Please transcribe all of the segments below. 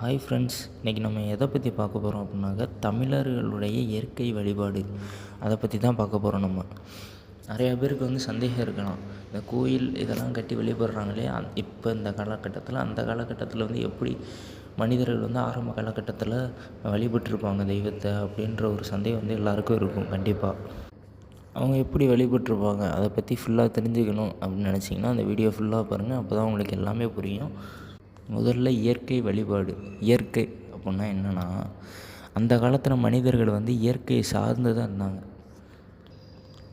Hi friends, இன்றைக்கி நம்ம எதை பற்றி பார்க்க போகிறோம் அப்படின்னாக்க தமிழர்களுடைய இயற்கை வழிபாடு அதை பற்றி தான் பார்க்க போகிறோம். நம்ம நிறையா பேருக்கு சந்தேகம் இருக்கலாம், இந்த கோயில் இதெல்லாம் கட்டி வழிபடுறாங்களே இப்போ இந்த காலகட்டத்தில், அந்த காலகட்டத்தில் எப்படி மனிதர்கள் ஆரம்ப காலகட்டத்தில் வழிபட்டிருப்பாங்க தெய்வத்தை அப்படின்ற ஒரு சந்தேகம் எல்லாருக்கும் இருக்கும். கண்டிப்பாக அவங்க எப்படி வழிபட்டிருப்பாங்க அதை பற்றி ஃபுல்லாக தெரிஞ்சுக்கணும் அப்படின்னு நினச்சிங்கன்னா அந்த வீடியோ ஃபுல்லாக பாருங்கள். அப்போ தான் உங்களுக்கு எல்லாமே புரியும். முதல்ல இயற்கை வழிபாடு. இயற்கை அப்படின்னா என்னென்னா, அந்த காலத்தில் மனிதர்கள் இயற்கையை சார்ந்து தான் இருந்தாங்க.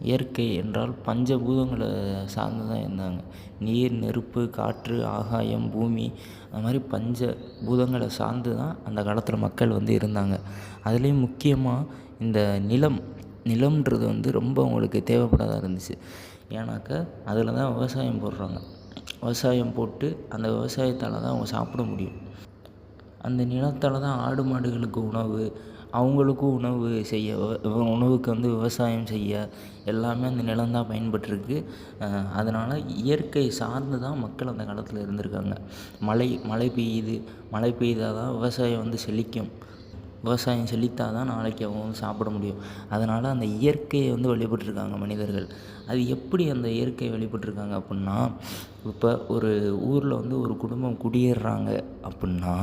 இயற்கை என்றால் பஞ்சபூதங்களை சார்ந்து தான் இருந்தாங்க. நீர், நெருப்பு, காற்று, ஆகாயம், பூமி, அது மாதிரி பஞ்ச பூதங்களை சார்ந்து தான் அந்த காலத்தில் மக்கள் இருந்தாங்க. அதுலேயும் முக்கியமாக இந்த நிலம்ன்றது ரொம்ப அவங்களுக்கு தேவைப்படாத இருந்துச்சு. ஏன்னாக்கா அதில் தான் விவசாயம் போடுறாங்க. விவசாயம் போட்டு அந்த விவசாயத்தால் தான் அவங்க சாப்பிட முடியும். அந்த நிலத்தால் தான் ஆடு மாடுகளுக்கு உணவு, அவங்களுக்கும் உணவு செய்ய, உணவுக்கு விவசாயம் செய்ய எல்லாமே அந்த நிலம்தான் பயன்பட்டுருக்கு. அதனால் இயற்கை சார்ந்து தான் மக்கள் அந்த காலத்தில் இருந்திருக்காங்க. மழை பெய்தால் தான் விவசாயம் செழிக்கும். விவசாயம் செழித்தால் தான் நாளைக்கு அவங்க சாப்பிட முடியும். அதனால் அந்த இயற்கையை வழிபட்டிருக்காங்க மனிதர்கள். அது எப்படி அந்த இயற்கையை வழிபட்டிருக்காங்க அப்புடின்னா, இப்போ ஒரு ஊரில் ஒரு குடும்பம் குடியேறுறாங்க அப்புடின்னா,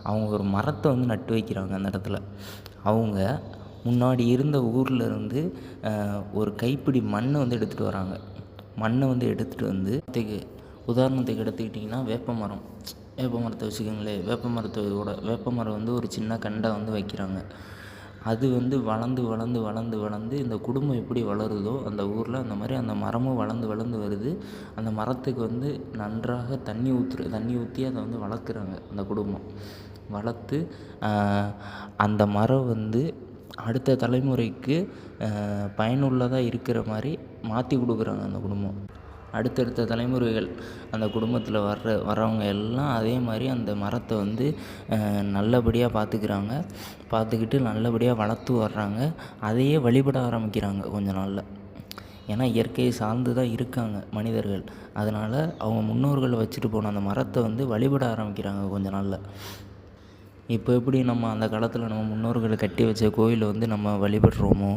அவங்க ஒரு மரத்தை நட்டு வைக்கிறாங்க. அந்த இடத்துல அவங்க முன்னாடி இருந்த ஊரில் இருந்து ஒரு கைப்பிடி மண்ணை எடுத்துகிட்டு வராங்க. மண்ணை எடுத்துகிட்டு உதாரணத்துக்கு எடுத்துக்கிட்டிங்கன்னா வேப்ப மரத்தை வச்சுக்கோங்களேன். வேப்ப மரம் ஒரு சின்ன கண்டை வைக்கிறாங்க. அது வளர்ந்து இந்த குடும்பம் எப்படி வளருதோ அந்த ஊரில், அந்த மாதிரி அந்த மரமும் வளர்ந்து வருது. அந்த மரத்துக்கு நன்றாக தண்ணி ஊற்றி அதை வளர்க்குறாங்க. அந்த குடும்பம் வளர்த்து அந்த மரம் அடுத்த தலைமுறைக்கு பயனுள்ளதாக இருக்கிற மாதிரி மாற்றி கொடுக்குறாங்க அந்த குடும்பம். அடுத்தடுத்த தலைமுறைகள் அந்த குடும்பத்தில் வர்றவங்க எல்லாம் அதே மாதிரி அந்த மரத்தை நல்லபடியாக பார்த்துக்கிட்டு நல்லபடியாக வளர்த்து வர்றாங்க. அதையே வழிபட ஆரம்பிக்கிறாங்க கொஞ்ச நாளில். ஏன்னா இயற்கையை சார்ந்து தான் இருக்காங்க மனிதர்கள். அதனால் அவங்க முன்னோர்கள் வச்சுட்டு போன அந்த மரத்தை வழிபட ஆரம்பிக்கிறாங்க கொஞ்ச நாளில். இப்போ எப்படி நம்ம அந்த காலத்தில் நம்ம முன்னோர்களை கட்டி வச்ச கோயிலை நம்ம வழிபடுறோமோ,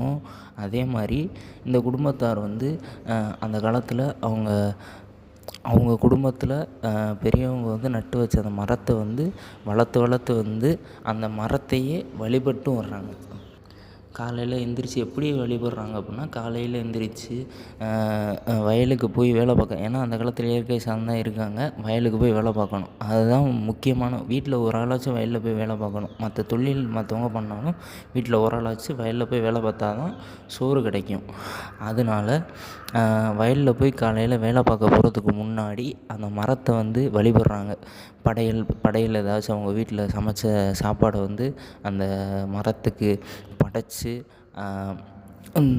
அதே மாதிரி இந்த குடும்பத்தார் அந்த காலத்தில் அவங்க குடும்பத்தில் பெரியவங்க நட்டு வச்ச அந்த மரத்தை வளர்த்து அந்த மரத்தையே வழிபட்டும் வர்றாங்க. காலையில் எந்திரிச்சு எப்படி வழிபடுறாங்க அப்படின்னா, காலையில் எந்திரிச்சு வயலுக்கு போய் வேலை பார்க்க, ஏன்னா அந்த காலத்தில் இயற்கை சார்ந்து தான் இருக்காங்க. வயலுக்கு போய் வேலை பார்க்கணும். அதுதான் முக்கியமான. வீட்டில் ஒரு ஆளாச்சும் வயலில் போய் வேலை பார்க்கணும். மற்ற தொழில் மற்றவங்க பண்ணாலும் வீட்டில் ஒரு ஆளாச்சும் வயலில் போய் வேலை பார்த்தா தான் சோறு கிடைக்கும். அதனால் வயலில் போய் காலையில் வேலை பார்க்க போகிறதுக்கு முன்னாடி அந்த மரத்தை வழிபடுறாங்க. படையல் ஏதாச்சும் அவங்க வீட்டில் சமைச்ச சாப்பாடை அந்த மரத்துக்கு படைச்சி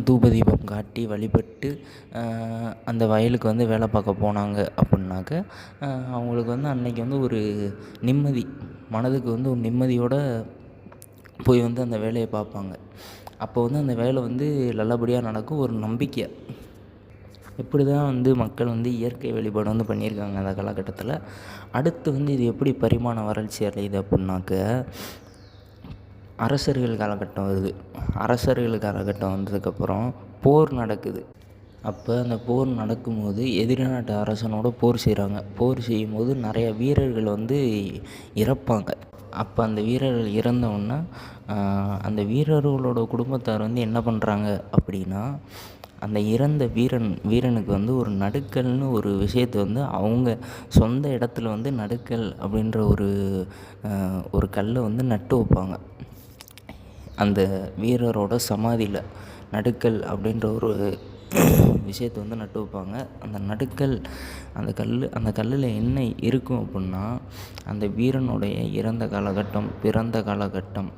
தூபதீபம் காட்டி வழிபட்டு அந்த வயலுக்கு வேலை பார்க்க போனாங்க அப்படின்னாக்க, அவங்களுக்கு அன்றைக்கி ஒரு நிம்மதி, மனதுக்கு ஒரு நிம்மதியோடு போய் அந்த வேலையை பார்ப்பாங்க. அப்போ அந்த வேலை நல்லபடியாக நடக்கும், ஒரு நம்பிக்கை. இப்படி தான் மக்கள் இயற்கை வழிபாடு பண்ணியிருக்காங்க அந்த காலகட்டத்தில். அடுத்து இது எப்படி பரிமாண வளர்ச்சி அடையுது அப்படின்னாக்க, அரசர்கள் காலகட்டம் வருது. அரசர்கள் காலகட்டம் வந்ததுக்கப்புறம் போர் நடக்குது. அப்போ அந்த போர் நடக்கும்போது எதிரி நாட்டு அரசனோட போர் செய்கிறாங்க. போர் செய்யும்போது நிறைய வீரர்கள் இறப்பாங்க. அப்போ அந்த வீரர்கள் இறந்தவுடனே அந்த வீரர்களோட குடும்பத்தார் என்ன பண்ணுறாங்க அப்படின்னா, அந்த இறந்த வீரனுக்கு ஒரு நடுக்கல்னு ஒரு விஷயத்தை அவங்க சொந்த இடத்துல நடுக்கல் அப்படின்ற ஒரு கல்லை நட்டு வைப்பாங்க. அந்த வீரரோட சமாதியில் நடுக்கல் அப்படின்ற ஒரு விஷயத்தை நட்டு வைப்பாங்க. அந்த நடுக்கல், அந்த கல்லில் என்ன இருக்கும் அப்படின்னா, அந்த வீரனுடைய இறந்த காலகட்டம், பிறந்த காலகட்டம்,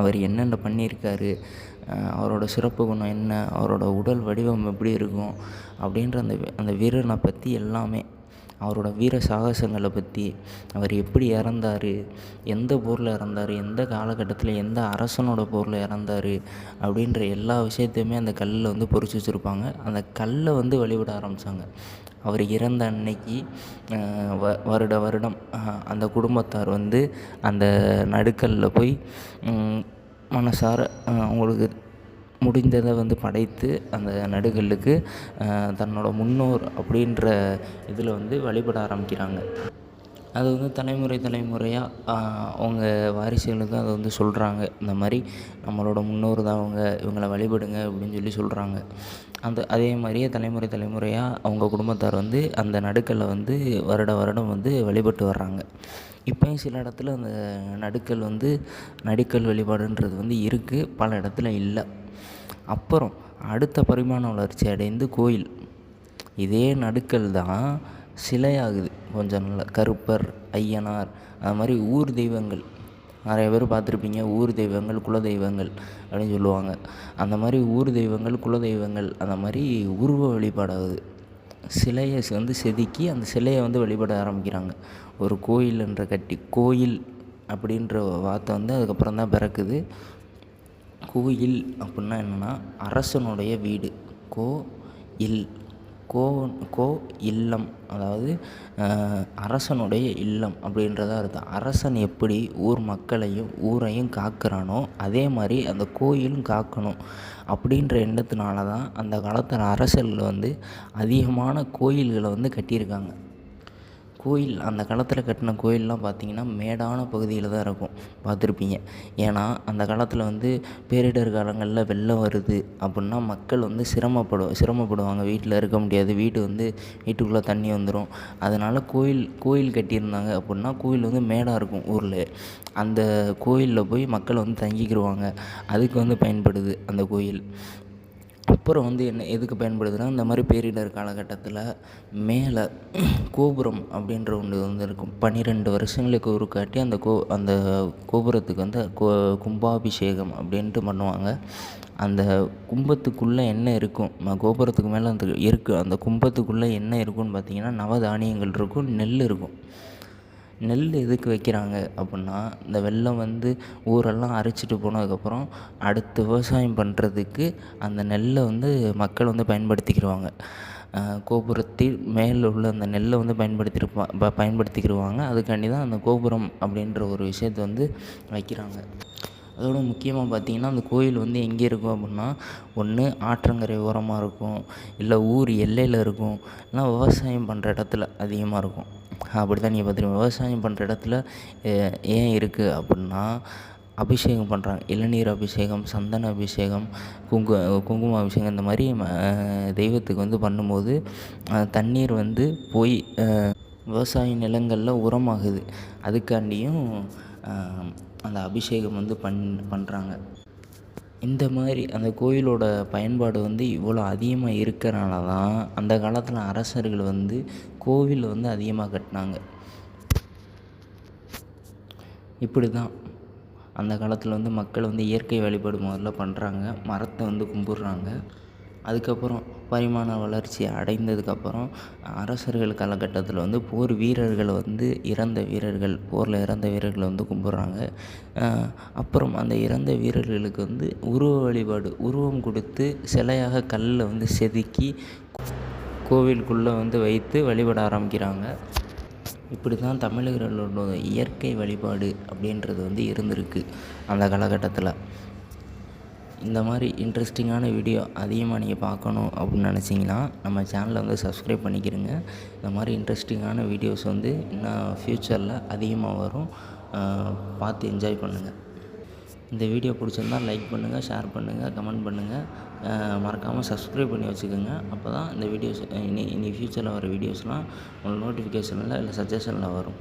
அவர் என்னென்ன பண்ணியிருக்காரு, அவரோட சிறப்பு குணம் என்ன, அவரோட உடல் வடிவம் எப்படி இருக்கும் அப்படின்ற அந்த வீரனை பற்றி எல்லாமே, அவரோட வீர சாகசங்களை பற்றி, அவர் எப்படி இறந்தார், எந்த போரில் இறந்தார், எந்த காலகட்டத்தில் எந்த அரசனோட போரில் இறந்தார் அப்படின்ற எல்லா விஷயத்தையுமே அந்த கல்லில் பொறிச்சு வச்சுருப்பாங்க. அந்த கல்லை வழிபட ஆரம்பித்தாங்க. அவர் இறந்த அன்னைக்கு வருடம் அந்த குடும்பத்தார் வந்து அந்த நடுக்கல்ல போய் மனசார அவங்களுக்கு முடிந்ததை வந்து படைத்து அந்த நடுகல்லுக்கு தன்னோட முன்னோர் அப்படின்ற இதில் வந்து வழிபட ஆரம்பிக்கிறாங்க. அது வந்து தலைமுறையாக அவங்க வாரிசுகளுக்கு அதை வந்து சொல்கிறாங்க. இந்த மாதிரி நம்மளோட முன்னோர் தான் அவங்க, இவங்களை வழிபடுங்க அப்படின்னு சொல்கிறாங்க. அதே மாதிரியே தலைமுறையாக அவங்க குடும்பத்தார் வந்து அந்த நடுக்கல்லை வந்து வருடம் வந்து வழிபட்டு வர்றாங்க. இப்போயும் சில இடத்துல அந்த நடுக்கல் வழிபாடுன்றது வந்து இருக்குது, பல இடத்துல இல்லை. அப்புறம் அடுத்த பரிமாண வளர்ச்சி அடைந்து கோயில், இதே நடுக்கல் தான் சிலையாகுது. கொஞ்சம் நல்ல கருப்பர், ஐயனார், அது மாதிரி ஊர் தெய்வங்கள் நிறைய பேர் பார்த்துருப்பீங்க. ஊர் தெய்வங்கள், குல தெய்வங்கள் அப்படின்னு சொல்லுவாங்க. அந்த மாதிரி ஊர் தெய்வங்கள், குல தெய்வங்கள் அந்த மாதிரி உருவ வழிபாடாகுது. சிலையை வந்து செதுக்கி அந்த சிலையை வந்து வழிபட ஆரம்பிக்கிறாங்க. ஒரு கோயில் அப்படின்ற வார்த்தை வந்து அதுக்கப்புறம் தான் பிறக்குது. கோயில் அப்படின்னா என்னென்னா அரசனுடைய வீடு. இல்லம், அதாவது அரசனுடைய இல்லம் அப்படின்றதா அர்த்தம். அரசன் எப்படி ஊர் மக்களையும் ஊரையும் காக்கிறானோ அதே மாதிரி அந்த கோயிலும் காக்கணும் அப்படின்ற எண்ணத்தினால தான் அந்த காலத்தில் அரசர்கள் வந்து அதிகமான கோயில்களை வந்து கட்டியிருக்காங்க. அந்த காலத்தில் கட்டின கோயிலெலாம் பார்த்திங்கன்னா மேடான பகுதியில் தான் இருக்கும், பார்த்துருப்பீங்க. ஏன்னா அந்த காலத்தில் வந்து பேரிடர் காலங்களில் வெள்ளம் வருது அப்படின்னா மக்கள் வந்து சிரமப்படுவாங்க. வீட்டில் இருக்க முடியாது, வீட்டுக்குள்ளே தண்ணி வந்துடும். அதனால் கோயில் கட்டியிருந்தாங்க அப்படின்னா கோயில் வந்து மேடாக இருக்கும் ஊரில். அந்த கோயிலில் போய் மக்கள் வந்து தங்கிக்கிடுவாங்க. அதுக்கு வந்து பயன்படுது அந்த கோயில். அப்புறம் வந்து எதுக்கு பயன்படுதுன்னா, இந்த மாதிரி பேரிடர் காலகட்டத்தில் மேலே கோபுரம் அப்படின்ற ஒன்று வந்து இருக்கும். 12 வருஷங்களுக்கு ஒருக்காட்டி அந்த கோபுரத்துக்கு வந்து கும்பாபிஷேகம் அப்படின்ட்டு பண்ணுவாங்க. அந்த கும்பத்துக்குள்ளே என்ன இருக்கும், கோபுரத்துக்கு மேலே அந்த கும்பத்துக்குள்ளே என்ன இருக்குன்னு பார்த்திங்கன்னா நவதானியங்கள் இருக்கும், நெல் இருக்கும். நெல் எதுக்கு வைக்கிறாங்க அப்படின்னா, இந்த வெள்ளம் வந்து ஊரெல்லாம் அரிச்சிட்டு போனதுக்கப்புறம் அடுத்து விவசாயம் பண்ணுறதுக்கு அந்த நெல்லை வந்து மக்கள் வந்து பயன்படுத்திக்கிடுவாங்க. கோபுரத்தில் மேலே உள்ள அந்த நெல்லை வந்து பயன்படுத்திக்கிடுவாங்க. அதுக்காண்டி தான் அந்த கோபுரம் அப்படின்ற ஒரு விஷயத்தை வந்து வைக்கிறாங்க. அதோட முக்கியமாக பார்த்திங்கன்னா, அந்த கோயில் வந்து எங்கே இருக்கும் அப்படின்னா, ஒன்று ஆற்றங்கரை ஓரமாக இருக்கும், இல்லை ஊர் எல்லையில் இருக்கும், இல்லைனா விவசாயம் பண்ணுற இடத்துல அதிகமாக இருக்கும். அப்படி தான் நீங்கள் பார்த்துருப்பீங்க. விவசாயம் பண்ணுற இடத்துல ஏன் இருக்குது அப்படின்னா, அபிஷேகம் பண்ணுறாங்க. இளநீர் அபிஷேகம், சந்தன அபிஷேகம், குங்கும அபிஷேகம், இந்த மாதிரி தெய்வத்துக்கு வந்து பண்ணும்போது தண்ணீர் வந்து போய் விவசாய நிலங்களில் உரமாகுது. அதுக்காண்டியும் அந்த அபிஷேகம் வந்து பண்ணுறாங்க. இந்த மாதிரி அந்த கோயிலோட பயன்பாடு வந்து இவ்வளோ அதிகமாக இருக்கிறனால தான் அந்த காலத்தில் அரசர்கள் வந்து கோவில் வந்து அதிகமாக கட்டினாங்க. இப்படி தான் அந்த காலத்தில் வந்து மக்கள் வந்து இயற்கை வழிபாடு முதல்ல பண்ணுறாங்க. மரத்தை வந்து கும்பிட்றாங்க. அதுக்கப்புறம் பரிமாண வளர்ச்சி அடைந்ததுக்கப்புறம் அரசர்கள் காலகட்டத்தில் வந்து போரில் இறந்த வீரர்களை வந்து கும்பிட்றாங்க. அப்புறம் அந்த இறந்த வீரர்களுக்கு வந்து உருவம் கொடுத்து சிலையாக கல்லில் வந்து செதுக்கி கோவிலுக்குள்ளே வந்து வைத்து வழிபட ஆரம்பிக்கிறாங்க. இப்படி தான் தமிழர்களோட இயற்கை வழிபாடு அப்படின்றது வந்து இருந்திருக்கு அந்த காலகட்டத்தில். இந்த மாதிரி இன்ட்ரெஸ்டிங்கான வீடியோ அதிகமாக நீங்கள் பார்க்கணும் அப்படின்னு நினச்சிங்கன்னா நம்ம சேனலை வந்து சப்ஸ்கிரைப் பண்ணிக்கிறங்க. இந்த மாதிரி இன்ட்ரெஸ்டிங்கான வீடியோஸ் வந்து இன்னும் ஃப்யூச்சரில் அதிகமாக வரும். பார்த்து என்ஜாய் பண்ணுங்கள். இந்த வீடியோ பிடிச்சிருந்தால் லைக் பண்ணுங்கள், ஷேர் பண்ணுங்கள், கமெண்ட் பண்ணுங்கள். மறக்காமல் சப்ஸ்கிரைப் பண்ணி வச்சுக்கோங்க. அப்போ தான் இந்த வீடியோஸ் இனி ஃப்யூச்சரில் வர வீடியோஸ்லாம் உங்களுக்கு நோட்டிஃபிகேஷனில் இல்லை சஜஷனில் வரும்.